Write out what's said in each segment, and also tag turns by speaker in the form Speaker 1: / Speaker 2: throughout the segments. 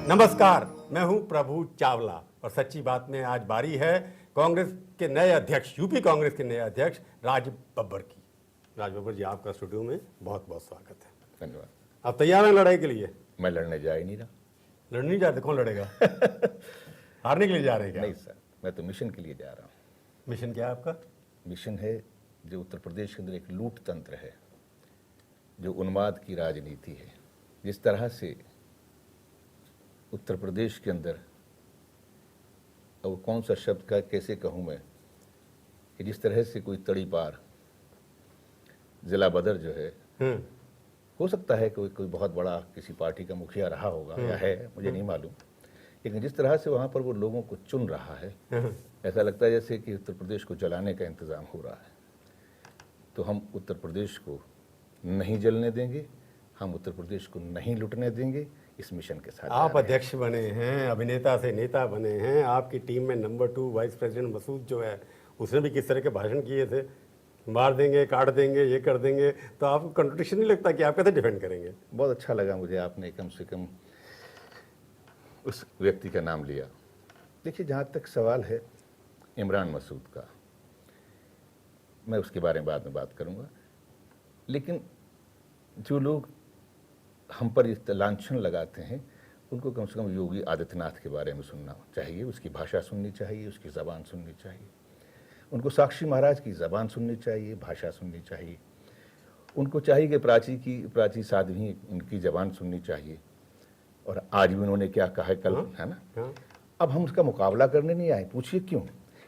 Speaker 1: नमस्कार, मैं हूं प्रभु चावला और सच्ची बात में आज बारी है कांग्रेस के नए अध्यक्ष, यूपी कांग्रेस के नए अध्यक्ष राज बब्बर की। राज बब्बर जी, आपका स्टूडियो में बहुत बहुत स्वागत है।
Speaker 2: धन्यवाद।
Speaker 1: आप तैयार हैं लड़ाई के लिए?
Speaker 2: मैं लड़ने जा ही नहीं रहा।
Speaker 1: लड़ने नहीं जाते? कौन लड़ेगा? हारने के लिए जा रहे हैं क्या?
Speaker 2: नहीं सर, मैं तो मिशन के लिए जा रहा हूँ।
Speaker 1: मिशन क्या है आपका?
Speaker 2: मिशन है जो उत्तर प्रदेश के अंदर एक लूट तंत्र है, जो उन्माद की राजनीति है। जिस तरह से उत्तर प्रदेश के अंदर, अब कौन सा शब्द का कैसे कहूँ मैं, कि जिस तरह से कोई तड़ी पार जिला बदर जो है, हो सकता है कि कोई बहुत बड़ा किसी पार्टी का मुखिया रहा होगा या है, मुझे नहीं मालूम, लेकिन जिस तरह से वहाँ पर वो लोगों को चुन रहा है, ऐसा लगता है जैसे कि उत्तर प्रदेश को जलाने का इंतज़ाम हो रहा है। तो हम उत्तर प्रदेश को नहीं जलने देंगे, हम उत्तर प्रदेश को नहीं लुटने देंगे। इस मिशन के साथ
Speaker 1: आप अध्यक्ष बने हैं, अभिनेता से नेता बने हैं। आपकी टीम में नंबर 2 वाइस प्रेसिडेंट मसूद जो है, उसने भी किस तरह के भाषण किए थे, मार देंगे, काट देंगे, ये कर देंगे। तो आपको कंट्रोडिक्शन नहीं लगता कि आप कैसे डिफेंड करेंगे?
Speaker 2: बहुत अच्छा लगा मुझे, आपने कम से कम उस व्यक्ति का नाम लिया। देखिए, जहाँ तक सवाल है इमरान मसूद का, मैं उसके बारे में बाद में बात करूँगा, लेकिन जो लोग हम पर इस लांछन लगाते हैं, उनको कम से कम योगी आदित्यनाथ के बारे में सुनना चाहिए, उसकी भाषा सुननी चाहिए, उसकी ज़बान सुननी चाहिए। उनको साक्षी महाराज की ज़बान सुननी चाहिए, भाषा सुननी चाहिए। उनको चाहिए कि प्राची साध्वी उनकी ज़बान सुननी चाहिए। और आज भी उन्होंने क्या कहा है, कल है ना। अब हम उसका मुकाबला करने नहीं आए। पूछिए क्यों?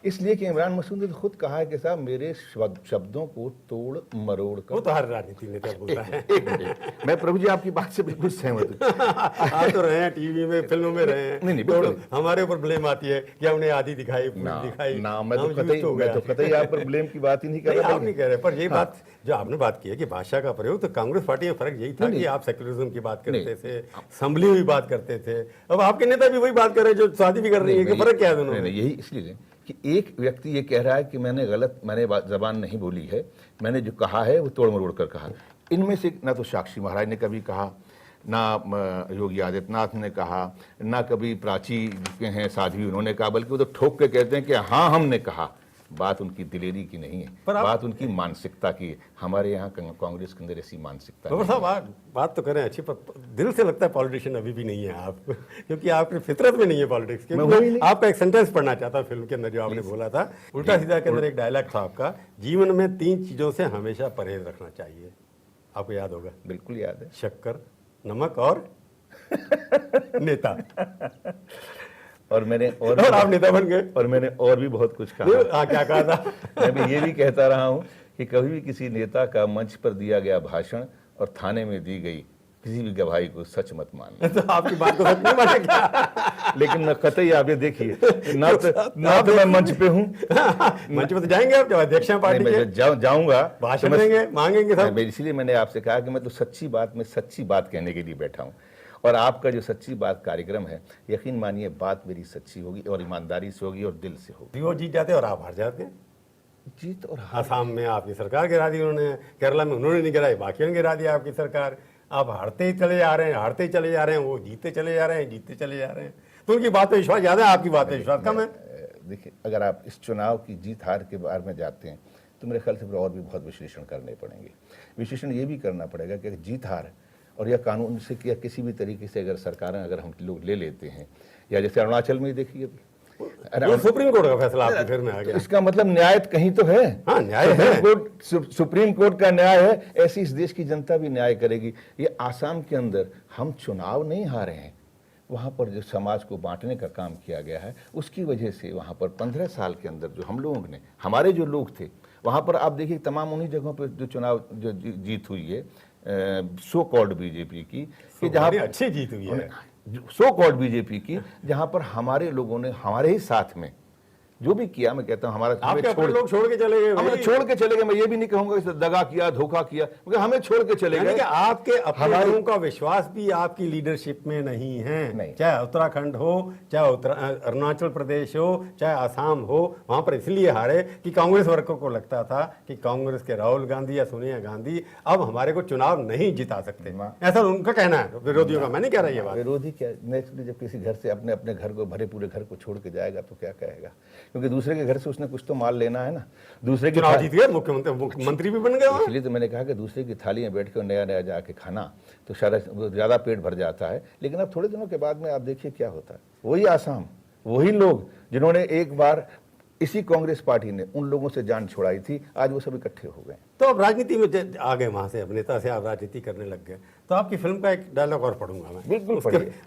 Speaker 2: इसलिए कि इमरान मसूद ने तो खुद कहा है कि साहब मेरे शब्दों को तोड़ मरोड़ कर।
Speaker 1: वो तो हर राजनीति नेता बोलता है।
Speaker 2: मैं प्रभु जी आपकी बात से बिल्कुल सहमत हूँ।
Speaker 1: आप तो रहे हैं टीवी में, फिल्मों में रहे हैं।
Speaker 2: नहीं,
Speaker 1: तो हमारे ऊपर ब्लेम आती है कि हमने आधी दिखाई, दिखाई
Speaker 2: ना। मैं तो कतई आप पर ब्लेम की बात ही नहीं कर रहा।
Speaker 1: आप नहीं कह रहे, पर यही बात जो आपने बात की है कि भाषा का प्रयोग, तो कांग्रेस पार्टी में फर्क यही था कि आप सेक्युलरिज्म की बात करते थे, संभली हुई बात करते थे। अब आपके नेता भी वही बात कर रहे हैं जो शादी भी कर रही है, कि फर्क क्या है दोनों में?
Speaker 2: यही इसलिए कि एक व्यक्ति ये कह रहा है कि मैंने जबान नहीं बोली है, मैंने जो कहा है वो तोड़ मरोड़ कर कहा। इनमें से ना तो साक्षी महाराज ने कभी कहा, ना योगी आदित्यनाथ ने कहा, ना कभी प्राची के हैं साध्वी उन्होंने कहा, बल्कि वो तो ठोक के कहते हैं कि हाँ हमने कहा। बात उनकी दिलेरी की नहीं है, बात उनकी मानसिकता की है। हमारे यहाँ कांग्रेस के अंदर ऐसी मानसिकता
Speaker 1: है। साहब बात तो करें अच्छी, पर दिल से लगता है पॉलिटिशियन अभी भी नहीं है आप, क्योंकि आपकी फितरत में नहीं है पॉलिटिक्स। क्योंकि आपका एक सेंटेंस पढ़ना चाहता फिल्म के अंदर जो आपने बोला था, उल्टा सीधा के अंदर एक डायलॉग था आपका, जीवन में 3 चीजों से हमेशा परहेज रखना चाहिए। आपको याद होगा?
Speaker 2: बिल्कुल याद है।
Speaker 1: शक्कर, नमक और नेता।
Speaker 2: और मैंने
Speaker 1: और आप नेता बन गए।
Speaker 2: और मैंने और भी बहुत कुछ कहा।
Speaker 1: क्या कहा था?
Speaker 2: मैं भी ये भी कहता रहा हूँ कि कभी भी किसी नेता का मंच पर दिया गया भाषण और थाने में दी गई किसी भी गवाही को सच मत मानना।
Speaker 1: तो आपकी बात को सच नहीं माना क्या?
Speaker 2: लेकिन न कतई आप ये देखिए, ना तो मैं मंच पे हूँ।
Speaker 1: मंच पे तो जाएंगे आप, जब अध्यक्ष हैं पार्टी के?
Speaker 2: जाऊंगा,
Speaker 1: भाषण देंगे, मांगेंगे सब।
Speaker 2: इसीलिए मैंने आपसे कहा कि मैं तो सच्ची बात कहने के लिए बैठा हूँ। और आपका जो सच्ची बात कार्यक्रम है, यकीन मानिए बात मेरी सच्ची होगी और ईमानदारी से होगी और दिल से होगी।
Speaker 1: वो जीत जाते और आप हार जाते।
Speaker 2: जीत और
Speaker 1: आसाम में आपकी सरकार गिरा दी उन्होंने, केरला में उन्होंने नहीं गिराई, बाकियों ने गिरा दिया आपकी सरकार। आप हारते ही चले जा रहे हैं, वो जीतते चले जा रहे हैं। तो उनकी बात पे विश्वास ज़्यादा है, आपकी बात पे विश्वास कम है।
Speaker 2: देखिए, अगर आप इस चुनाव की जीत हार के बारे में जाते हैं तो मेरे ख्याल से और भी बहुत विश्लेषण करने पड़ेंगे। विश्लेषण ये भी करना पड़ेगा कि जीत हार और या कानून से या किसी भी तरीके से अगर सरकारें अगर हम लोग ले लेते हैं, या जैसे अरुणाचल में देखिए,
Speaker 1: सुप्रीम कोर्ट का फैसला आपके फिर में आ गया।
Speaker 2: इसका मतलब न्याय कहीं तो है।
Speaker 1: हाँ, न्याय है।
Speaker 2: सुप्रीम कोर्ट का न्याय है, ऐसी इस देश की जनता भी न्याय करेगी। ये आसाम के अंदर हम चुनाव नहीं हारे हैं, वहाँ पर जो समाज को बांटने का काम किया गया है, उसकी वजह से वहाँ पर 15 साल के अंदर जो हम लोगों ने, हमारे जो लोग थे वहाँ पर, आप देखिए तमाम उन्हीं जगहों पर जो चुनाव जो जीत हुई है सो कॉल्ड बीजेपी की, कि जहाँ
Speaker 1: अच्छी जीत हुई है,
Speaker 2: सो कॉल्ड बीजेपी की, जहाँ पर हमारे लोगों ने हमारे ही साथ में जो भी किया, मैं कहता हूं हमारा
Speaker 1: आपके अपने लोग छोड़ के चले गए
Speaker 2: हमें
Speaker 1: भाई।
Speaker 2: छोड़ के चले गए। मैं ये भी नहीं कहूंगा कि दगा किया, धोखा किया, मगर हमें छोड़ के चले
Speaker 1: यानी
Speaker 2: गए।
Speaker 1: कि आपके अपने लोगों का विश्वास भी आपकी लीडरशिप में नहीं है।
Speaker 2: नहीं।
Speaker 1: चाहे उत्तराखंड हो, चाहे अरुणाचल प्रदेश हो, चाहे आसाम हो, वहां पर इसलिए हारे कि कांग्रेस वर्गों को लगता था कि कांग्रेस के राहुल गांधी या सोनिया गांधी अब हमारे को चुनाव नहीं जिता सकते। ऐसा उनका कहना है, विरोधियों का। मैं नहीं कह रहा ये बात।
Speaker 2: विरोधी क्या, नेचुरली जब किसी घर से अपने अपने घर को, भरे पूरे घर को छोड़ के जाएगा तो क्या कहेगा, क्योंकि दूसरे के घर से उसने कुछ तो माल लेना है ना। दूसरे की
Speaker 1: चुनाव जीत गए, मुख्यमंत्री मंत्री भी बन गए वहाँ।
Speaker 2: इसलिए तो मैंने कहा कि दूसरे की थाली में बैठ कर नया नया जाके खाना तो शायद ज़्यादा पेट भर जाता है, लेकिन अब थोड़े दिनों के बाद में आप देखिए क्या होता है। वही आसाम, वही लोग जिन्होंने एक बार इसी कांग्रेस पार्टी ने उन लोगों से जान छुड़ाई थी, आज वो सब इकट्ठे हो गए।
Speaker 1: तो अब राजनीति में आ गए, वहां से अभिनेता से आप राजनीति करने लग गए। तो आपकी फिल्म का एक डायलॉग और पढ़ूंगा मैं,
Speaker 2: बिल्कुल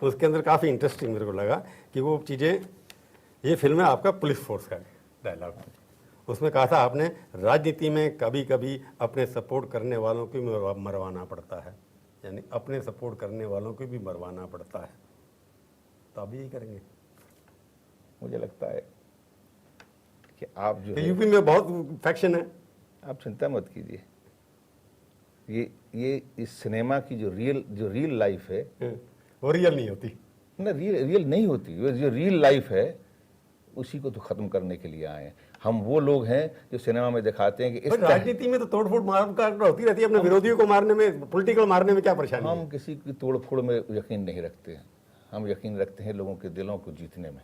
Speaker 1: उसके अंदर काफ़ी इंटरेस्टिंग मेरे को लगा कि वो चीज़ें, ये फिल्म है आपका पुलिस फोर्स का डायलॉग। उसमें कहा था आपने, राजनीति में कभी कभी अपने सपोर्ट करने वालों को भी मरवाना पड़ता है, यानी अपने सपोर्ट करने वालों को भी मरवाना पड़ता है। तो आप यही करेंगे?
Speaker 2: मुझे लगता है कि आप जो
Speaker 1: तो यूपी में बहुत फैक्शन है।
Speaker 2: आप चिंता मत कीजिए, ये इस सिनेमा की जो रियल लाइफ है
Speaker 1: वो रियल नहीं होती
Speaker 2: ना, रियल नहीं होती। जो रियल लाइफ है उसी को तो खत्म करने के लिए आए हैं हम। वो लोग हैं जो सिनेमा में दिखाते हैं कि इस
Speaker 1: राजनीति में तो तोड़फोड़ मार होती रहती है, अपने विरोधियों को मारने में, पॉलिटिकल मारने में क्या परेशानी है?
Speaker 2: हम किसी की तोड़फोड़ में यकीन नहीं रखते हैं। हम यकीन रखते हैं लोगों के दिलों को जीतने में।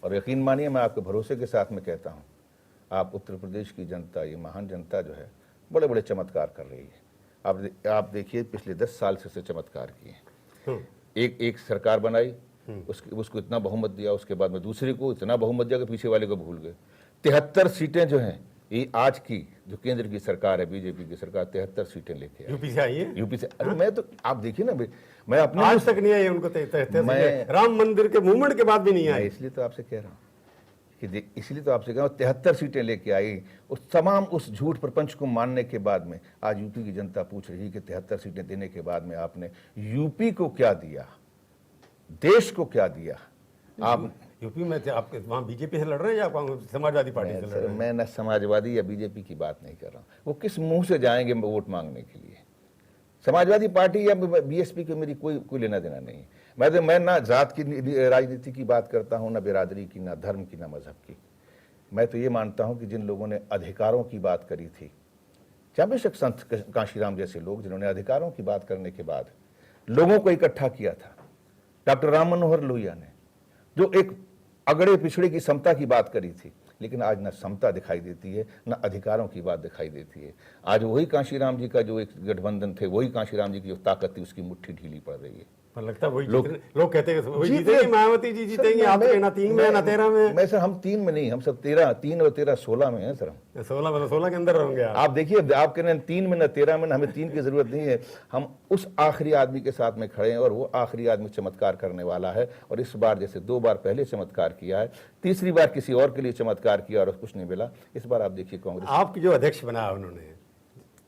Speaker 2: और यकीन मानिए, मैं आपके भरोसे के साथ में कहता हूँ, आप उत्तर प्रदेश की जनता, ये महान जनता जो है, बड़े बड़े चमत्कार कर रही है। आप देखिए पिछले 10 साल से चमत्कार किए। एक सरकार बनाई, उसको इतना बहुमत दिया, उसके बाद में दूसरे को इतना बहुमत दिया कि पीछे वाले को भूल गए। 73 सीटें जो हैं, ये आज की जो केंद्र की सरकार है, बीजेपी की सरकार, 73 सीटें लेके आई।
Speaker 1: यूपी से आई है?
Speaker 2: यूपी से। अरे मैं तो, आप देखिए ना, मैं अपने
Speaker 1: आज तक नहीं आई उनको 73 राम मंदिर के मूवमेंट के बाद भी नहीं आई।
Speaker 2: इसलिए तो आपसे कह रहा हूँ कि इसलिए तो आपसे कहा 73 सीटें लेके आई। उस तमाम उस झूठ प्रपंच को मानने के बाद में आज यूपी की जनता पूछ रही है कि 73 सीटें देने के बाद में आपने यूपी को क्या दिया, देश को क्या दिया। आप
Speaker 1: यूपी में आप वहाँ बीजेपी से लड़ रहे हैं या समाजवादी पार्टी से लड़ रहे हैं?
Speaker 2: मैं न समाजवादी या बीजेपी की बात नहीं कर रहा हूँ। वो किस मुंह से जाएंगे वोट मांगने के लिए? समाजवादी पार्टी या बीएसपी को मेरी कोई लेना देना नहीं। मैं ना जात की राजनीति की बात करता हूँ, ना बिरादरी की, ना धर्म की, ना मजहब की। मैं तो ये मानता हूँ कि जिन लोगों ने अधिकारों की बात करी थी, चाहे बेशक संत कांशीराम जैसे लोग, जिन्होंने अधिकारों की बात करने के बाद लोगों को इकट्ठा किया था, डॉक्टर राम मनोहर लोहिया ने, जो एक अगड़े पिछड़े की समता की बात करी थी, लेकिन आज ना समता दिखाई देती है, ना अधिकारों की बात दिखाई देती है। आज वही कांशीराम जी का जो एक गठबंधन थे, वही कांशीराम जी की जो ताकत थी, उसकी मुट्ठी ढीली पड़ रही है।
Speaker 1: पर लगता है वही लोग कहते हैं वही जीतेंगे, मायावती जी जीतेंगे। आप कहना 3 में, ना 13 में।
Speaker 2: मैं सर, हम 3 में नहीं, हम सब 3 और 13 16 में है सर। हम
Speaker 1: 16 के अंदर होंगे
Speaker 2: आप देखिए, आप कह रहे हैं 3 में ना 13 में, हमें 3 की जरूरत नहीं है। हम उस आखिरी आदमी के साथ में खड़े हैं, और वो आखिरी आदमी चमत्कार करने वाला है। और इस बार जैसे 2 बार पहले चमत्कार किया है, तीसरी बार किसी और के लिए चमत्कार किया और कुछ नहीं मिला। इस बार आप देखिए कांग्रेस
Speaker 1: आपकी जो अध्यक्ष बनाया उन्होंने,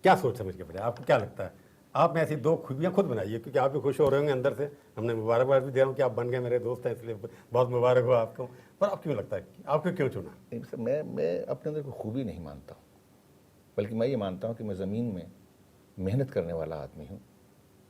Speaker 1: क्या सोच समझ के बनाया? आपको क्या लगता है? आप में ऐसी 2 खूबियाँ खुद बनाइए, क्योंकि आप भी खुश हो रहे होंगे अंदर से। हमने मुबारकबाद भी दे रहा हूँ कि आप बन गए, मेरे दोस्त हैं, इसलिए बहुत मुबारक हो आपको। पर आप क्यों लगता है, आपको क्यों चुना?
Speaker 2: मैं अपने अंदर को खूबी नहीं मानता हूँ, बल्कि मैं ये मानता हूँ कि मैं ज़मीन में मेहनत करने वाला आदमी हूँ,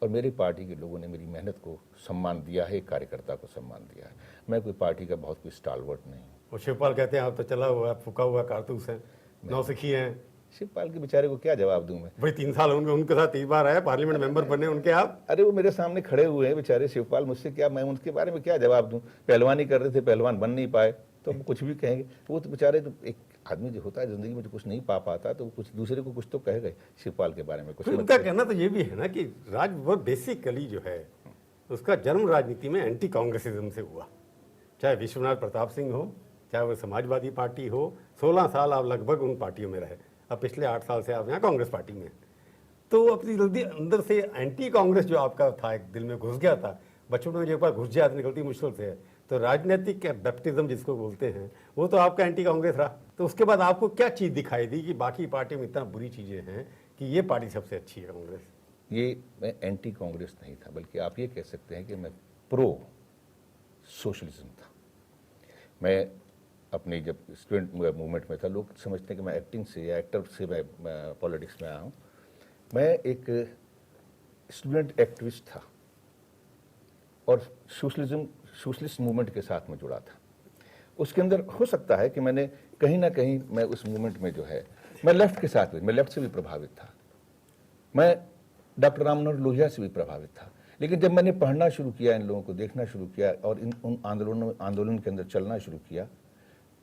Speaker 2: और मेरी पार्टी के लोगों ने मेरी मेहनत को सम्मान दिया है, एक कार्यकर्ता को सम्मान दिया है। मैं कोई पार्टी का बहुत कोई स्टालवर्ट नहीं हूँ।
Speaker 1: और शिवपाल कहते हैं आप तो चला हुआ फूका हुआ कारतूस है, नौसिखी हैं।
Speaker 2: शिवपाल के बेचारे को क्या जवाब दूं मैं?
Speaker 1: भाई 3 साल उनके साथ 3 बार आए, पार्लियामेंट मेंबर बने उनके आप।
Speaker 2: अरे वो मेरे सामने खड़े हुए हैं बेचारे शिवपाल, मुझसे क्या, मैं उनके बारे में क्या जवाब दूं? पहलवानी कर रहे थे, पहलवान बन नहीं पाए, तो हम कुछ भी कहेंगे। वो तो बेचारे, तो एक आदमी जो होता है जिंदगी में जो कुछ नहीं पा पाता, तो कुछ दूसरे को कुछ तो कहेगा शिवपाल के बारे में कुछ।
Speaker 1: उनका कहना तो ये भी है ना कि वो बेसिकली जो है उसका जन्म राजनीति में एंटी कांग्रेसिज्म से हुआ। चाहे विश्वनाथ प्रताप सिंह हो, चाहे वो समाजवादी पार्टी हो, 16 साल आप लगभग उन पार्टियों में रहे। अब पिछले 8 साल से आप यहाँ कांग्रेस पार्टी में। तो अपनी जल्दी अंदर से एंटी कांग्रेस जो आपका था, एक दिल में घुस गया था। बचपन में जो एक बार घुस जाए तो निकलती मुश्किल से है। तो राजनीतिक बैप्टिज्म जिसको बोलते हैं, वो तो आपका एंटी कांग्रेस रहा। तो उसके बाद आपको क्या चीज़ दिखाई दी कि बाकी पार्टी में इतना बुरी चीज़ें हैं कि ये पार्टी सबसे अच्छी है कांग्रेस?
Speaker 2: ये मैं एंटी कांग्रेस नहीं था, बल्कि आप ये कह सकते हैं कि मैं प्रो सोशलिज्म था। मैं अपनी जब स्टूडेंट मूवमेंट में था, लोग समझते हैं कि मैं एक्टिंग से या एक्टर से मैं पॉलिटिक्स में आया हूँ। मैं एक स्टूडेंट एक्टिविस्ट था और सोशलिस्ट मूवमेंट के साथ में जुड़ा था। उसके अंदर हो सकता है कि मैंने कहीं ना कहीं मैं उस मूवमेंट में जो है मैं लेफ्ट के साथ, मैं लेफ्ट से भी प्रभावित था, मैं डॉक्टर राम मनोहर लोहिया से भी प्रभावित था। लेकिन जब मैंने पढ़ना शुरू किया, इन लोगों को देखना शुरू किया और उन आंदोलन के अंदर चलना शुरू किया,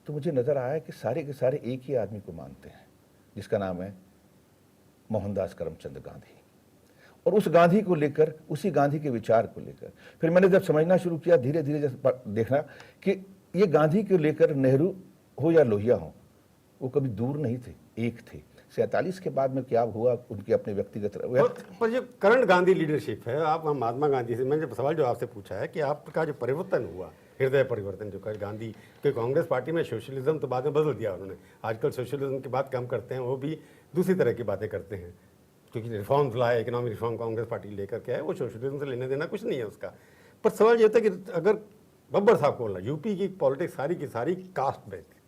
Speaker 2: तो मुझे नज़र आया कि सारे के सारे एक ही आदमी को मानते हैं, जिसका नाम है मोहनदास करमचंद गांधी। और उस गांधी को लेकर, उसी गांधी के विचार को लेकर फिर मैंने जब समझना शुरू किया, धीरे धीरे जब देखना कि ये गांधी को लेकर नेहरू हो या लोहिया हो, वो कभी दूर नहीं थे, एक थे। 47 के बाद में क्या हुआ, उनके अपने व्यक्तिगत
Speaker 1: पर जो करंट गांधी लीडरशिप है, आप महात्मा गांधी से, मैंने सवाल जो आपसे पूछा है कि आपका जो परिवर्तन हुआ, हृदय परिवर्तन जो कर गांधी के कांग्रेस पार्टी में सोशलिज्म तो बाद में बदल दिया उन्होंने, आजकल सोशलिज्म की बात कम करते हैं, वो भी दूसरी तरह की बातें करते हैं, क्योंकि रिफॉर्म्स लाए, इकोनॉमिक रिफॉर्म कांग्रेस पार्टी लेकर के आए, वो सोशलिज्म से लेने देना कुछ नहीं है उसका। पर सवाल ये होता है कि अगर बब्बर साहब को बोलना, यूपी की पॉलिटिक्स सारी की सारी कास्ट बेस्ड,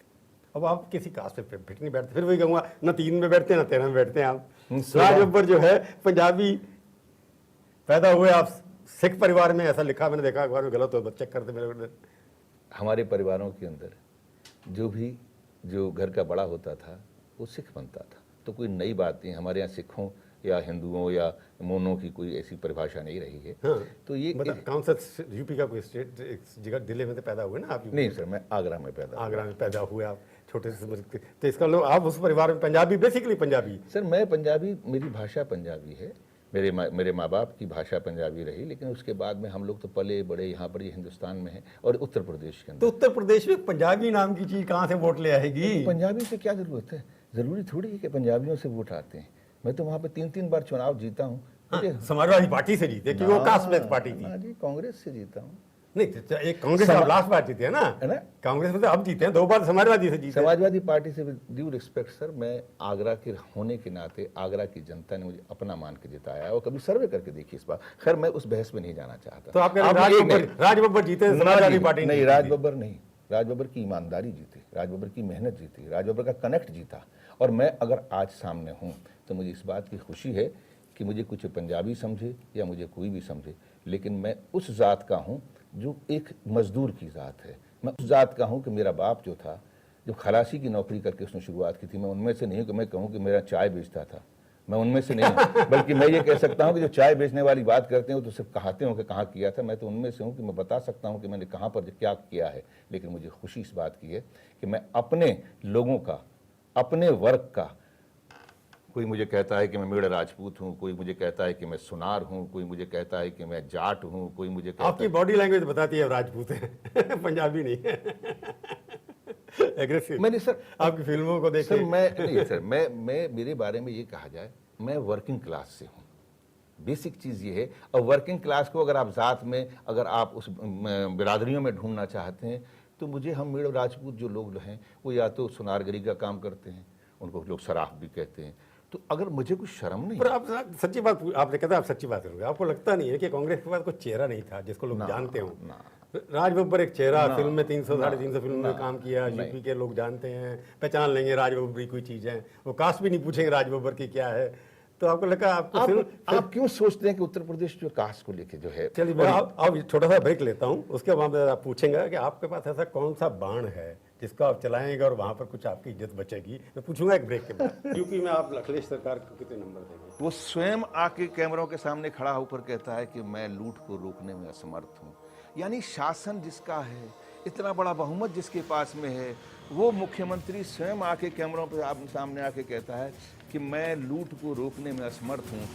Speaker 1: अब आप किसी कास्ट पे फिट नहीं बैठते, फिर वही कहूँगा न 3 में बैठते हैं न 13 में बैठते हैं आप। राज बब्बर जो है पंजाबी पैदा हुए, आप सिख परिवार में, ऐसा लिखा मैंने देखा अखबार में, गलत हो चेक करते मेरे।
Speaker 2: हमारे परिवारों के अंदर जो घर का बड़ा होता था वो सिख बनता था, तो कोई नई बात नहीं। हमारे यहाँ सिखों या हिंदुओं या मोनों की कोई ऐसी परिभाषा नहीं रही है।
Speaker 1: हाँ,
Speaker 2: तो ये
Speaker 1: कौन सा यूपी का कोई स्टेट जगह, दिल्ली में तो पैदा हुए ना आप?
Speaker 2: नहीं सर, मैं आगरा में पैदा
Speaker 1: हुए आप, छोटे से, तो इसका लोग आप उस परिवार में पंजाबी, बेसिकली पंजाबी?
Speaker 2: सर मैं पंजाबी, मेरी भाषा पंजाबी है, मेरे माँ बाप की भाषा पंजाबी रही, लेकिन उसके बाद में हम लोग तो पले बड़े यहाँ पर हिंदुस्तान में हैं और उत्तर प्रदेश के अंदर।
Speaker 1: तो उत्तर प्रदेश में पंजाबी नाम की चीज़ कहाँ से वोट ले आएगी?
Speaker 2: पंजाबी से क्या जरूरत है? जरूरी थोड़ी है कि पंजाबियों से वोट आते हैं। मैं तो वहाँ पे 3 बार चुनाव जीता हूँ।
Speaker 1: समाजवादी पार्टी से जीते, क्योंकि वो कास्ट बेस्ड पार्टी थी।
Speaker 2: जी, कांग्रेस से जीता हूँ।
Speaker 1: नहीं, एक कांग्रेस लास्ट बार जीते हैं ना, कांग्रेस में तो अब जीते हैं, 2 बार समाजवादी से जीते।
Speaker 2: समाजवादी पार्टी से ड्यू रिस्पेक्ट सर, मैं आगरा के होने के नाते आगरा की जनता ने मुझे अपना मान के जिताया, और कभी सर्वे करके देखिए इस बार। खैर मैं उस बहस में नहीं जाना चाहता।
Speaker 1: तो आप राज बब्बर जीते, समाजवादी पार्टी
Speaker 2: नहीं? राज बब्बर नहीं, राज बब्बर की ईमानदारी जीती, राज बब्बर की मेहनत जीती, राज बब्बर का कनेक्ट जीता। और मैं अगर आज सामने हूँ तो मुझे इस बात की खुशी है कि मुझे कुछ पंजाबी समझे या मुझे कोई भी समझे, लेकिन मैं उस ज़ात का हूँ जो एक मजदूर की ज़ात है। मैं उस ज़ात का हूँ कि मेरा बाप जो था, जो खलासी की नौकरी करके उसने शुरुआत की थी, मैं उनमें से नहीं हूँ कि मैं कहूँ कि मेरा चाय बेचता था, मैं उनमें से नहीं हूँ। बल्कि मैं ये कह सकता हूँ कि जो चाय बेचने वाली बात करते हैं वो तो सिर्फ कहाते हो कि कहाँ किया था। मैं तो उनमें से हूँ कि मैं बता सकता हूँ कि मैंने कहाँ पर क्या किया है। लेकिन मुझे खुशी इस बात की है कि मैं अपने लोगों का, अपने वर्ग का, कोई मुझे कहता है कि मैं मेड़ राजपूत हूँ, कोई मुझे कहता है कि मैं सुनार हूँ, कोई मुझे कहता है कि मैं जाट हूँ, कोई मुझे कहता
Speaker 1: आपकी बॉडी लैंग्वेज बताती है राजपूत है पंजाबी नहीं है। एग्रेसिव।
Speaker 2: मैंने सर
Speaker 1: आपकी फिल्मों को देखे
Speaker 2: सर, मैं नहीं सर, मैं मेरे बारे में ये कहा जाए, मैं वर्किंग क्लास से हूँ। बेसिक चीज़ ये है। और वर्किंग क्लास को अगर आप ज़ात में, अगर आप उस बिरादरियों में ढूंढना चाहते हैं, तो मुझे, हम मेड़ राजपूत जो लोग हैं वो या तो सुनारगरी का काम करते हैं, उनको लोग सराफ भी कहते हैं। तो अगर मुझे कुछ शर्म नहीं,
Speaker 1: पर आप सच्ची बात, आपने कहता आप सच्ची बात करोगे, आपको लगता नहीं है कि कांग्रेस के पास कोई चेहरा नहीं था जिसको लोग जानते हो? राज बब्बर एक चेहरा, फिल्म में 300 साढ़े 300 फिल्म में काम किया, यूपी के लोग जानते हैं, पहचान लेंगे राज बब्बर की कोई चीज़ है, वो कास्ट भी नहीं पूछेंगे राज बब्बर की क्या है। तो आपको लगा
Speaker 2: आप क्यों सोचते हैं कि उत्तर प्रदेश जो कास्ट को लेके जो है?
Speaker 1: चलिए मैं आप छोटा सा ब्रेक लेता हूँ, उसके बाद आप पूछेंगे कि आपके पास ऐसा कौन सा बाण है जिसको आप चलाएंगे और वहाँ पर कुछ आपकी इज्जत बचेगी। मैं पूछूंगा एक ब्रेक के बाद। यूपी में आप अखिलेश सरकार को कितने नंबर देंगे?
Speaker 2: वो स्वयं आके कैमरों के सामने खड़ा होकर कहता है कि मैं लूट को रोकने में असमर्थ हूँ। यानी शासन जिसका है, इतना बड़ा बहुमत जिसके पास में है, वो मुख्यमंत्री स्वयं आके कैमरों पर सामने आके कहता है कि मैं लूट को रोकने में असमर्थ हूँ।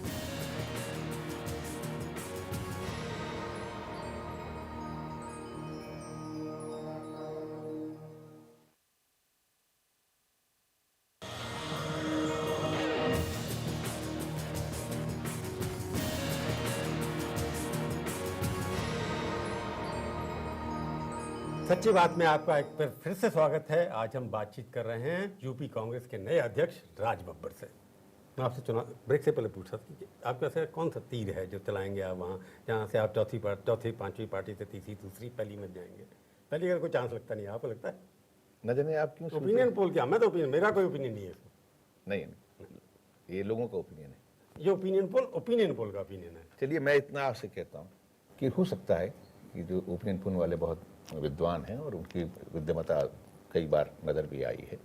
Speaker 1: सच्ची बात में आपका एक बार फिर से स्वागत है। आज हम बातचीत कर रहे हैं यूपी कांग्रेस के नए अध्यक्ष राज बब्बर से। मैं आपसे चुनाव ब्रेक से पहले पूछ रहा था कि आपके पास कौन सा तीर है जो चलाएंगे आप वहाँ, जहाँ से आप चौथी पांचवी पार्टी से तीसरी दूसरी पहली में जाएंगे? पहली का कोई चांस लगता नहीं, आपको लगता है?
Speaker 2: न जाने आप क्यों
Speaker 1: ओपिनियन पोल क्या, मैं तो ओपिनियन, मेरा कोई ओपिनियन नहीं है इसमें।
Speaker 2: नहीं, ये लोगों का ओपिनियन है।
Speaker 1: ये ओपिनियन पोल का ओपिनियन है।
Speaker 2: चलिए मैं इतना आपसे कहता हूँ कि हो सकता है कि जो ओपिनियन पोल वाले बहुत विद्वान हैं और उनकी विद्वता कई बार नज़र भी आई है,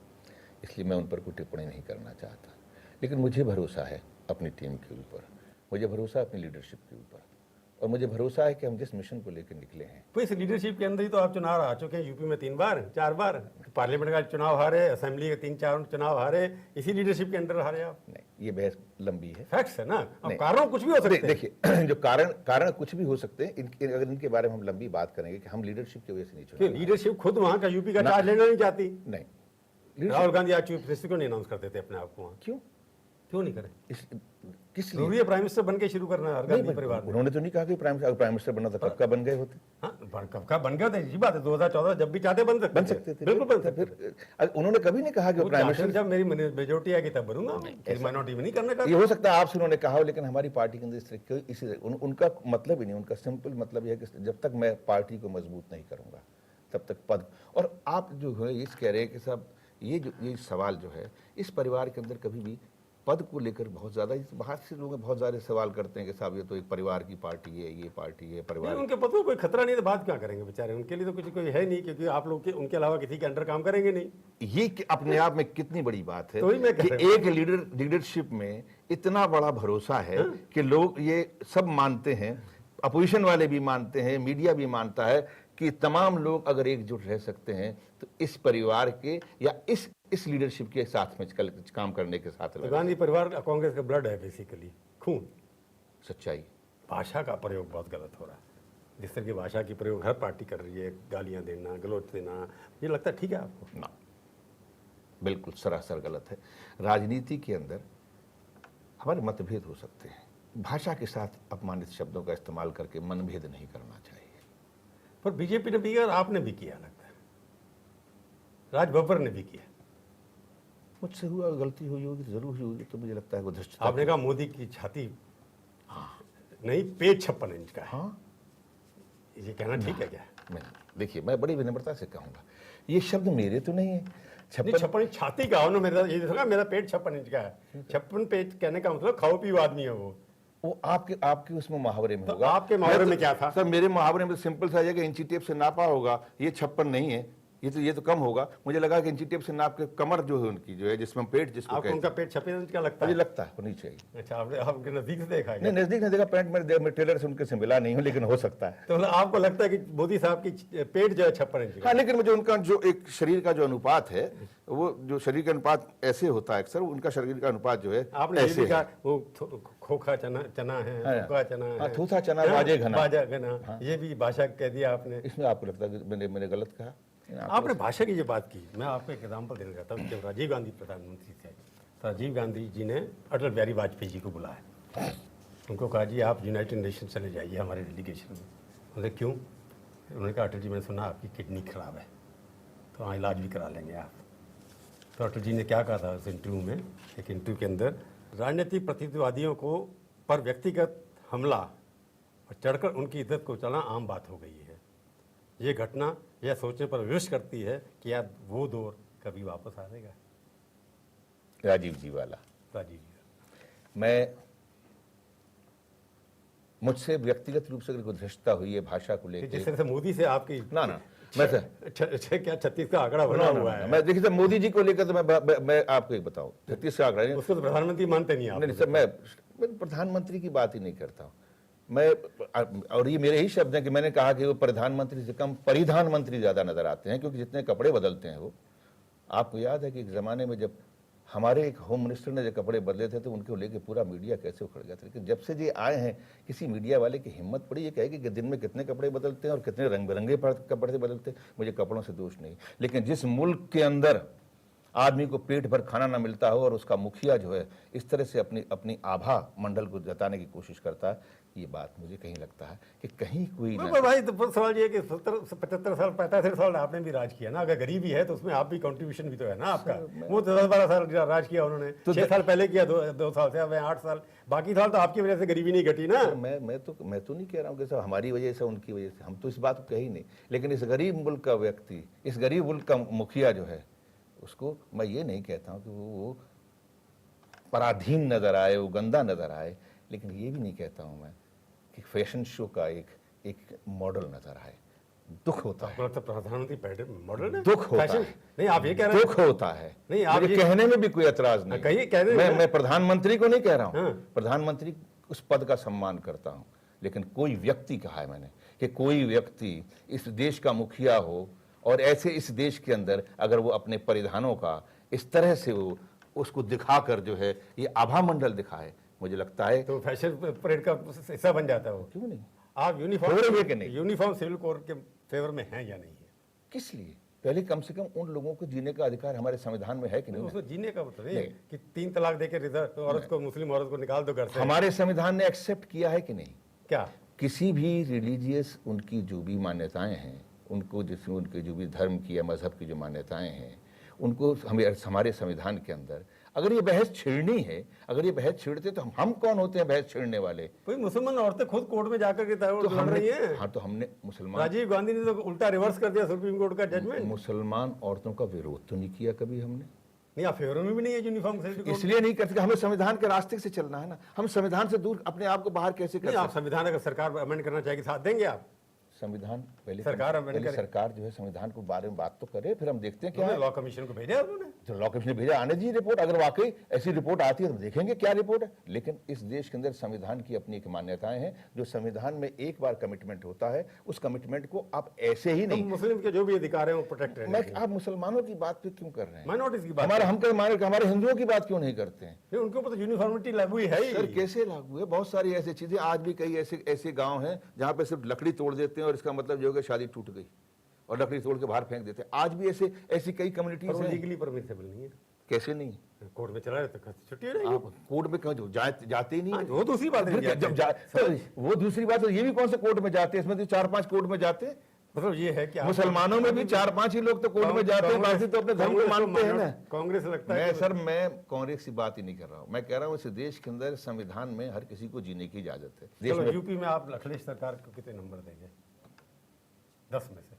Speaker 2: इसलिए मैं उन पर कोई टिप्पणी नहीं करना चाहता। लेकिन मुझे भरोसा है अपनी टीम के ऊपर, मुझे भरोसा है अपनी लीडरशिप के ऊपर, और मुझे भरोसा है कि हम जिस मिशन को लेकर निकले हैं।
Speaker 1: तो इस लीडरशिप के अंदर ही तो आप चुनाव आ चुके हैं, यूपी में 3 बार 4 बार, पार्लियामेंट का चुनाव हारे, असेंबली के 3-4 चुनाव हारे, इसी लीडरशिप के अंदर हारे आप।
Speaker 2: नहीं, ये बहस लंबी है।
Speaker 1: फैक्ट्स है ना, अब कारण कुछ भी हो सकते हैं।
Speaker 2: देखिए जो कारण कुछ भी हो सकते हैं, अगर इनके बारे में हम लंबी बात करेंगे कि हम लीडरशिप की वजह से नहीं चुने।
Speaker 1: लीडरशिप खुद वहाँ का यूपी का चार्ज लेना नहीं चाहती।
Speaker 2: नहीं,
Speaker 1: राहुल गांधी आज चीफ मिनिस्टर क्यों नहीं अनाउंस करते थे अपने आप को वहाँ? क्यों नहीं करें?
Speaker 2: किस
Speaker 1: जरूरी है प्राइम मिनिस्टर बन के शुरू करना है गांधी परिवार ने?
Speaker 2: उन्होंने तो नहीं कहा कि प्राइम मिनिस्टर बनना था, कब का बन गए होते।
Speaker 1: हाँ, कब का बन गए थे, ये बात है। 2014 जब भी चाहते बन सकते थे, बिल्कुल बन सकते।
Speaker 2: फिर उन्होंने कभी नहीं कहा कि प्राइम मिनिस्टर,
Speaker 1: जब मेरी मेजोरिटी आएगी तब बनूंगा, माइनॉरिटी में नहीं करने का।
Speaker 2: ये हो सकता है आपसे उन्होंने कहा हो, लेकिन हमारी पार्टी के अंदर इसी उनका मतलब ही नहीं, उनका सिंपल मतलब यह है कि जब तक मैं पार्टी को मजबूत नहीं करूंगा तब तक पद। और आप जो है ये कह रहे हैं कि साहब ये सवाल जो है, इस परिवार के अंदर कभी भी पद को लेकर बहुत ज़्यादा, बाहर से लोग बहुत सारे सवाल करते हैं कि साहब ये तो एक परिवार की पार्टी है, ये पार्टी है, परिवार।
Speaker 1: उनके पद को कोई खतरा नहीं तो बात क्या करेंगे बेचारे, उनके लिए तो कुछ कोई है नहीं, क्योंकि आप लोग के उनके अलावा किसी के अंडर काम करेंगे नहीं।
Speaker 2: ये अपने आप में कितनी बड़ी बात है
Speaker 1: तो
Speaker 2: कि एक लीडरशिप में इतना बड़ा भरोसा है कि लोग ये सब मानते हैं, अपोजिशन वाले भी मानते हैं, मीडिया भी मानता है कि तमाम लोग अगर एकजुट रह सकते हैं तो इस परिवार के या इस लीडरशिप के साथ में काम करने के साथ।
Speaker 1: तो गांधी परिवार कांग्रेस का ब्लड है, बेसिकली खून।
Speaker 2: सच्चाई।
Speaker 1: भाषा का प्रयोग बहुत गलत हो रहा है, जिस तरह की भाषा की प्रयोग हर पार्टी कर रही है, गालियां देना, गलौच देना, ये लगता है ठीक है आपको?
Speaker 2: ना, बिल्कुल सरासर गलत है। राजनीति के अंदर हमारे मतभेद हो सकते हैं, भाषा के साथ अपमानित शब्दों का इस्तेमाल करके मनभेद नहीं करना चाहिए।
Speaker 1: पर बीजेपी ने भी किया और आपने भी किया, लगता है राज बब्बर ने भी किया।
Speaker 2: मुझसे हुआ, गलती हुई होगी, जरूर हुई होगी, तो मुझे लगता है वो धृष्टता।
Speaker 1: आपने कहा मोदी की छाती नहीं, पेट 56 इंच का है।
Speaker 2: हाँ,
Speaker 1: ये कहना ठीक है क्या?
Speaker 2: नहीं, देखिए मैं बड़ी विनम्रता से कहूँगा, ये शब्द मेरे तो नहीं है।
Speaker 1: 56 छाती का हो ना, मेरा पेट 56 इंच का है। 56 पेट कहने का मतलब खाओ पियो आदमी है वो
Speaker 2: आपके उसमें मुहावरे में
Speaker 1: तो
Speaker 2: होगा।
Speaker 1: आपके मुहावरे में क्या था?
Speaker 2: सर मेरे मुहावरे में सिंपल सा है कि इंची टेप से नापा होगा, ये 56 नहीं है, ये तो कम होगा। मुझे लगा कि इंची टेप से नाप के कमर जो है उनकी, जो है जिसमें पेट, जिसको
Speaker 1: आपको उनका पेट 56 इंच का लगता है?
Speaker 2: मुझे लगता है होनी चाहिए।
Speaker 1: अच्छा, आपने नजदीक से देखा है?
Speaker 2: नहीं, नजदीक नहीं देखा, पैंट मैं टेलर से उनके से मिला नहीं हूँ, लेकिन हो सकता है।
Speaker 1: तो मतलब आपको लगता है कि मोदी साहब की पेट जो है 56 इंच का?
Speaker 2: हाँ, लेकिन मुझे उनका जो एक शरीर का जो अनुपात है, वो जो शरीर का अनुपात ऐसे होता है अक्सर, उनका शरीर का अनुपात जो है
Speaker 1: आपने
Speaker 2: ऐसे है।
Speaker 1: वो खोखा चना है, खोखा चना है,
Speaker 2: थूथा चना, बाजे
Speaker 1: घना, ये भी भाषा कह दिया आपने।
Speaker 2: इसमें आपको लगता है कि मैंने गलत कहा?
Speaker 1: आपने भाषा की जो बात की, मैं आपको एक एग्जाम्पल देना चाहता हूँ। जब राजीव गांधी प्रधानमंत्री थे, तो राजीव गांधी जी ने अटल बिहारी वाजपेयी जी को बुलाया, उनको कहा जी आप यूनाइटेड नेशन चले जाइए हमारे डेलीगेशन में। बोले क्यों? उन्होंने कहा अटल जी मैंने सुना आपकी किडनी खराब है, तो हाँ इलाज भी करा लेंगे आप। तो अटल जी ने क्या कहा था उस इंटरव्यू में, एक इंटरव्यू के अंदर, राजनीतिक प्रतिवादियों को पर व्यक्तिगत हमला और चढ़कर उनकी इज्जत को चलना आम बात हो गई है। ये घटना यह सोचने पर विवश करती है कि यार वो दौर कभी वापस आएगा।
Speaker 2: राजीव जी वाला।
Speaker 1: राजीव जी,
Speaker 2: मुझसे व्यक्तिगत रूप से अगर कोई धृष्टता हुई है भाषा को लेकर,
Speaker 1: जिस तरह से मोदी से आपकी
Speaker 2: ना मैं
Speaker 1: क्या 36 का आंकड़ा बना हुआ है।
Speaker 2: मैं देखिए मोदी जी को लेकर तो मैं आपको एक बताऊं, 36 का आंकड़ा,
Speaker 1: उसको तो प्रधानमंत्री मानते नहीं आप?
Speaker 2: नहीं सर, मैं प्रधानमंत्री की बात ही नहीं करता हूं मैं, और ये मेरे ही शब्द हैं कि मैंने कहा कि वो प्रधानमंत्री से कम परिधानमंत्री ज्यादा नजर आते हैं, क्योंकि जितने कपड़े बदलते हैं वो। आपको याद है कि एक जमाने में जब हमारे एक होम मिनिस्टर ने जो कपड़े बदले थे तो उनको लेके पूरा मीडिया कैसे उखड़ गया था, लेकिन जब से ये आए हैं किसी मीडिया वाले की हिम्मत पड़ी ये कहेगी कि दिन में कितने कपड़े बदलते हैं और कितने रंग बिरंगे कपड़े बदलते हैं। मुझे कपड़ों से दोष नहीं, लेकिन जिस मुल्क के अंदर आदमी को पेट भर खाना ना मिलता हो और उसका मुखिया जो है इस तरह से अपनी आभा मंडल को जताने की कोशिश करता है, ये बात मुझे कहीं लगता है कि कहीं कोई
Speaker 1: पर भाई तो सवाल ये है कि 75 साल 75 साल आपने भी राज किया ना, अगर गरीबी है तो उसमें आप भी कंट्रीब्यूशन भी तो है ना आपका। वो तो 10-12 साल राज किया उन्होंने, तो 6 साल पहले किया, 2 साल से, अब 8 साल, बाकी साल तो आपकी वजह से गरीबी नहीं घटी ना।
Speaker 2: मैं तो नहीं कह रहा हूँ कि सब हमारी वजह से उनकी वजह से, हम तो इस बात को कह ही नहीं, लेकिन इस गरीब मुल्क का व्यक्ति, इस गरीब मुल्क का मुखिया जो है, उसको मैं ये नहीं कहता हूँ कि वो पराधीन नजर आए, वो गंदा नजर आए, लेकिन ये भी नहीं कहता हूँ मैं कि फैशन शो का एक मॉडल नजर आए। दुख होता है,
Speaker 1: प्रधानमंत्री मॉडल
Speaker 2: दुख होता है,
Speaker 1: नहीं आप ये कह रहे हैं,
Speaker 2: दुख होता है,
Speaker 1: नहीं आप
Speaker 2: मुझे कहने में भी कोई एतराज नहीं,
Speaker 1: कहिए, कह रहे
Speaker 2: मैं प्रधानमंत्री को नहीं कह रहा हूँ,
Speaker 1: हाँ।
Speaker 2: प्रधानमंत्री उस पद का सम्मान करता हूँ, लेकिन कोई व्यक्ति कहा है मैंने कि कोई व्यक्ति इस देश का मुखिया हो और ऐसे इस देश के अंदर अगर वो अपने परिधानों का इस तरह से वो उसको दिखाकर जो है ये आभा मंडल दिखाए, मुझे लगता है
Speaker 1: तो फैशन परेड का हिस्सा बन जाता है वो।
Speaker 2: क्यों नहीं?
Speaker 1: आप यूनिफॉर्म सिविल कोड के फेवर में हैं या नहीं है?
Speaker 2: किस लिए? पहले कम से कम उन लोगों को जीने का अधिकार हमारे संविधान में है कि नहीं?
Speaker 1: उसमें जीने का मतलब नहीं कि 3 तलाक देके रिजर्व तो औरत को, मुस्लिम औरत को निकाल दो घर से।
Speaker 2: हमारे संविधान ने एक्सेप्ट किया है कि नहीं?
Speaker 1: क्या
Speaker 2: किसी भी रिलीजियस उनकी जो भी मान्यताएं हैं, उनको जिसमें उनके जो भी धर्म की या मजहब की जो मान्यताएं हैं, उनको हमारे संविधान के अंदर अगर ये बहस छेड़नी है, अगर ये बहस छेड़ते तो हम कौन होते हैं बहस छेड़ने वाले?
Speaker 1: कोई मुसलमान औरतें खुद कोर्ट में जाकर के तो लड़ रही हैं।
Speaker 2: हाँ, तो हमने मुसलमान,
Speaker 1: राजीव गांधी ने तो उल्टा रिवर्स कर दिया सुप्रीम कोर्ट का जजमेंट।
Speaker 2: मुसलमान औरतों का विरोध तो नहीं किया कभी हमने।
Speaker 1: नहीं, आप फेवर में भी नहीं है यूनिफॉर्म सिविल कोड।
Speaker 2: इसलिए नहीं करते, हमें संविधान के रास्ते से चलना है ना। हम संविधान से दूर अपने आप को बाहर कैसे कर सकते?
Speaker 1: आप संविधान अगर सरकार अमेंड करना चाहेगी, साथ देंगे आप?
Speaker 2: संविधान पहले
Speaker 1: सरकार
Speaker 2: जो है संविधान को बारे में बात तो करे, फिर हम देखते हैं क्या है।
Speaker 1: लॉ कमीशन को भेजा उन्होंने,
Speaker 2: जो लॉ कमीशन भेजा, आने दीजिए रिपोर्ट, अगर वाकई ऐसी रिपोर्ट आती है तो देखेंगे क्या रिपोर्ट है। लेकिन इस देश के अंदर संविधान की अपनी एक मान्यताएं हैं, जो संविधान में एक बार कमिटमेंट होता है, उस कमिटमेंट को आप ऐसे ही नहीं,
Speaker 1: मुस्लिम के जो भी अधिकार है वो प्रोटेक्ट है।
Speaker 2: मैं आप मुसलमानों की बात पे क्यों कर रहे हैं?
Speaker 1: माइनॉरिटीज की बात,
Speaker 2: हमारे हिंदुओं की बात क्यों नहीं करते हैं?
Speaker 1: उनके ऊपर तो यूनिफॉर्मिटी लागू ही है।
Speaker 2: सर कैसे लागू है? बहुत सारी ऐसी चीजें, आज भी कई ऐसे गांव हैं जहां पे सिर्फ लकड़ी तोड़ देते हैं और इसका मतलब जो है शादी टूट गई और लकड़ी तोड़ के बाहर फेंक देते हैं। आज भी ऐसी कई कम्युनिटीज हैं।
Speaker 1: लीगली परमिसिबल नहीं है।
Speaker 2: कैसे नहीं?
Speaker 1: कोर्ट में चला तो छुट्टी हो जाएगी।
Speaker 2: आप कोर्ट में कहीं जाते ही नहीं।
Speaker 1: वो दूसरी बात है।
Speaker 2: वो दूसरी बात है, ये भी कौन से कोर्ट में जाते हैं? इसमें तो 4-5 कोर्ट में जाते हैं।
Speaker 1: मतलब ये है कि
Speaker 2: मुसलमानों में भी 4-5 ही लोग तो कोर्ट में जाते हैं, बाकी तो अपने धर्म को मानते हैं ना।
Speaker 1: कांग्रेस लगता है।
Speaker 2: मैं कांग्रेस की बात ही नहीं कर रहा हूँ, मैं कह रहा हूँ इस देश के अंदर संविधान में हर किसी को जीने की इजाजत है।
Speaker 1: चलो यूपी में आप अखिलेश सरकार को कितने नंबर देंगे 10 में से?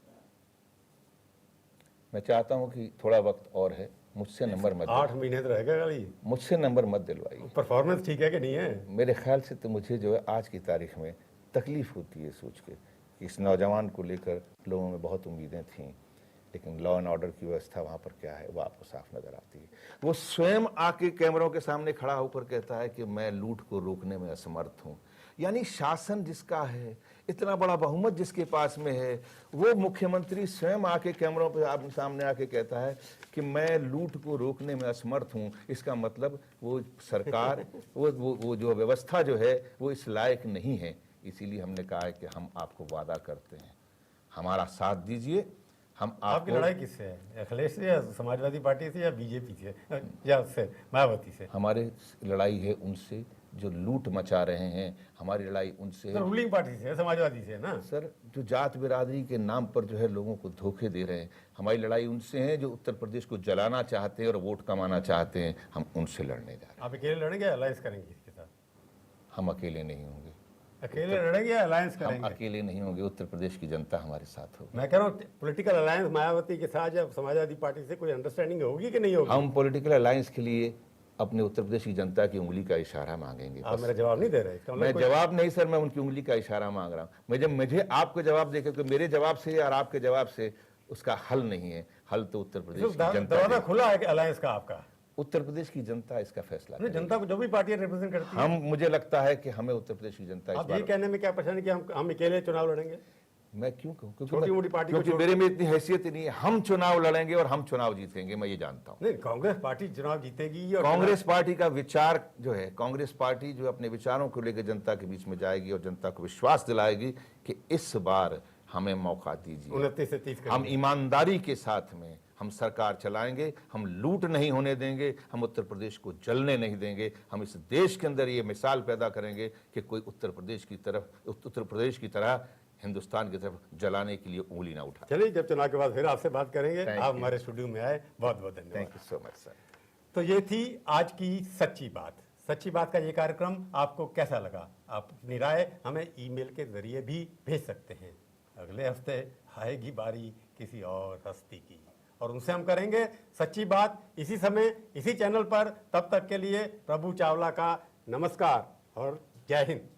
Speaker 2: मैं चाहता हूं कि थोड़ा वक्त और है, मुझसे नंबर मत
Speaker 1: 8 महीने तो रहेगा गाली,
Speaker 2: मुझसे नंबर मत दिलवाइए।
Speaker 1: परफॉर्मेंस ठीक है कि नहीं है?
Speaker 2: मेरे ख्याल से तो मुझे जो है आज की तारीख में तकलीफ होती है सोच के कि इस नौजवान को लेकर लोगों में बहुत उम्मीदें थीं, लेकिन लॉ एंड ऑर्डर की व्यवस्था वहाँ पर क्या है वो आपको साफ नज़र आती है। वो स्वयं आके कैमरों के सामने खड़ा होकर कहता है कि मैं लूट को रोकने में असमर्थ हूँ। यानी शासन जिसका है, इतना बड़ा बहुमत जिसके पास में है, वो मुख्यमंत्री स्वयं आके कैमरों पर सामने आके कहता है कि मैं लूट को रोकने में असमर्थ हूँ। इसका मतलब वो सरकार वो जो व्यवस्था जो है वो इस लायक नहीं है। इसीलिए हमने कहा है कि हम आपको वादा करते हैं, हमारा साथ दीजिए। हम
Speaker 1: आपकी लड़ाई किससे है? अखिलेश से या समाजवादी पार्टी से या बीजेपी से या उससे मायावती से?
Speaker 2: हमारी लड़ाई है उनसे जो लूट मचा रहे हैं, हमारी लड़ाई उनसे है
Speaker 1: रूलिंग पार्टी से, समाजवादी से ना
Speaker 2: सर, जो जात बिरादरी के नाम पर जो है लोगों को धोखे दे रहे हैं। हमारी लड़ाई उनसे है जो उत्तर प्रदेश को जलाना चाहते हैं और वोट कमाना चाहते हैं। हम उनसे लड़ने जा रहे हैं।
Speaker 1: आप अकेले लड़ेंगे या अलायंस करेंगे इसके साथ?
Speaker 2: हम अकेले नहीं होंगे।
Speaker 1: अकेले लड़ेंगे या अलायंस करेंगे?
Speaker 2: हम अकेले नहीं होंगे, उत्तर प्रदेश की जनता हमारे साथ होगी।
Speaker 1: मैं कह रहा हूँ पॉलिटिकल अलायंस मायावती के साथ या समाजवादी पार्टी से कोई अंडरस्टैंडिंग होगी कि नहीं होगी?
Speaker 2: हम पॉलिटिकल अलायंस के लिए अपने उत्तर प्रदेश की जनता की उंगली का इशारा मांगेंगे।
Speaker 1: आप मेरा जवाब नहीं दे रहे?
Speaker 2: मैं जवाब नहीं सर, मैं उनकी उंगली का इशारा मांग रहा हूँ। मुझे आपको जवाब देकर कि मेरे जवाब से और आपके जवाब से उसका हल नहीं है। हल तो उत्तर प्रदेश की जनता,
Speaker 1: दरवाजा खुला है कि अलायंस का आपका?
Speaker 2: उत्तर प्रदेश की जनता इसका फैसला करेगी।
Speaker 1: जनता को जो भी पार्टियां रिप्रेजेंट करती है,
Speaker 2: मुझे लगता है कि हमें उत्तर प्रदेश की जनता
Speaker 1: आप ये कहने में क्या परेशानी कि हम अकेले चुनाव लड़ेंगे?
Speaker 2: मैं क्यों कहूँ?
Speaker 1: क्योंकि
Speaker 2: मेरे में इतनी हैसियत नहीं है। हम चुनाव लड़ेंगे और हम चुनाव जीतेंगे, मैं ये जानता हूँ।
Speaker 1: नहीं, कांग्रेस पार्टी चुनाव जीतेगी। और
Speaker 2: कांग्रेस पार्टी का विचार जो है, कांग्रेस पार्टी जो अपने विचारों को लेकर जनता के बीच में जाएगी और जनता को विश्वास दिलाएगी कि इस बार हमें मौका दीजिए,
Speaker 1: 29 से 30
Speaker 2: हम ईमानदारी के साथ में हम सरकार चलाएंगे, हम लूट नहीं होने देंगे, हम उत्तर प्रदेश को जलने नहीं देंगे। हम इस देश के अंदर ये मिसाल पैदा करेंगे कि कोई उत्तर प्रदेश की तरह हिंदुस्तान की तरफ जलाने के लिए उंगली ना उठा।
Speaker 1: चलिए, जब चुनाव के बाद फिर आपसे बात करेंगे। आप हमारे स्टूडियो में आए, बहुत बहुत धन्यवाद।
Speaker 2: Thank you so much sir.
Speaker 1: तो ये थी आज की सच्ची बात। सच्ची बात का ये कार्यक्रम आपको कैसा लगा? आप अपनी राय हमें ईमेल के जरिए भी भेज सकते हैं। अगले हफ्ते आएगी बारी किसी और हस्ती की, और उनसे हम करेंगे सच्ची बात इसी समय, इसी चैनल पर। तब तक के लिए प्रभु चावला का नमस्कार और जय हिंद।